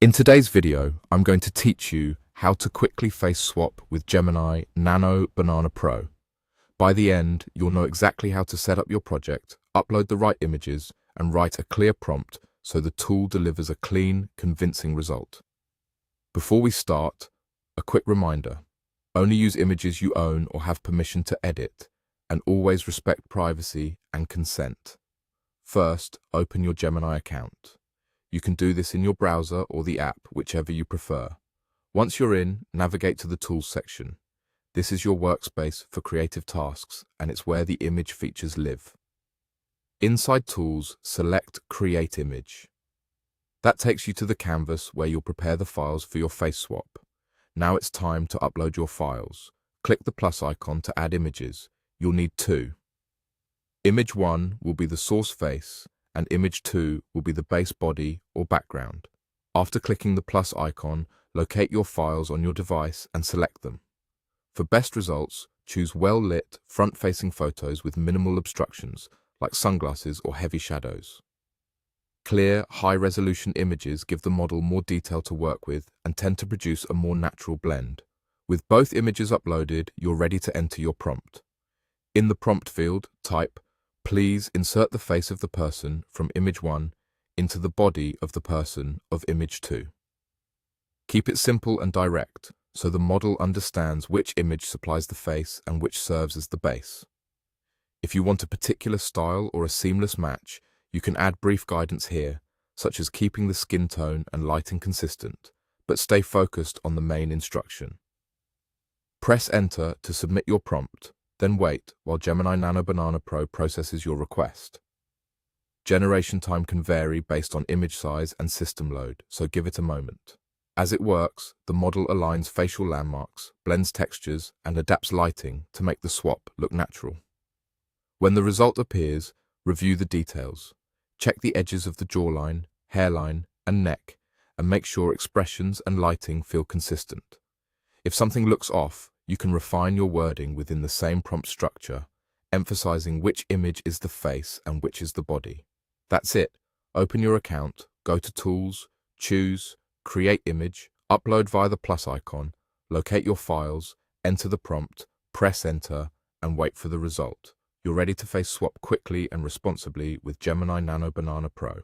In today's video, I'm going to teach you how to quickly face swap with Gemini Nano Banana Pro. By the end, you'll know exactly how to set up your project, upload the right images, and write a clear prompt so the tool delivers a clean, convincing result. Before we start, a quick reminder. Only use images you own or have permission to edit, and always respect privacy and consent. First, open your Gemini account. You can do this in your browser or the app, whichever you prefer. Once you're in, navigate to the Tools section. This is your workspace for creative tasks, and it's where the image features live. Inside Tools, select Create Image. That takes you to the canvas where you'll prepare the files for your face swap. Now it's time to upload your files. Click the plus icon to add images. You'll need two. Image 1 will be the source face, and image 2 will be the base body or background. After clicking the plus icon, locate your files on your device and select them. For best results, choose well-lit, front-facing photos with minimal obstructions, like sunglasses or heavy shadows. Clear, high-resolution images give the model more detail to work with and tend to produce a more natural blend. With both images uploaded, you're ready to enter your prompt. In the prompt field, type, "Please insert the face of the person from image 1 into the body of the person of image 2. Keep it simple and direct, so the model understands which image supplies the face and which serves as the base. If you want a particular style or a seamless match, you can add brief guidance here, such as keeping the skin tone and lighting consistent, but stay focused on the main instruction. Press Enter to submit your prompt. Then wait while Gemini Nano Banana Pro processes your request. Generation time can vary based on image size and system load, so give it a moment. As it works, the model aligns facial landmarks, blends textures, and adapts lighting to make the swap look natural. When the result appears, review the details. Check the edges of the jawline, hairline, and neck, and make sure expressions and lighting feel consistent. If something looks off, you can refine your wording within the same prompt structure, emphasizing which image is the face and which is the body. That's it. Open your account, go to Tools, choose Create Image, upload via the plus icon, locate your files, enter the prompt, press Enter, and wait for the result. You're ready to face swap quickly and responsibly with Gemini Nano Banana Pro.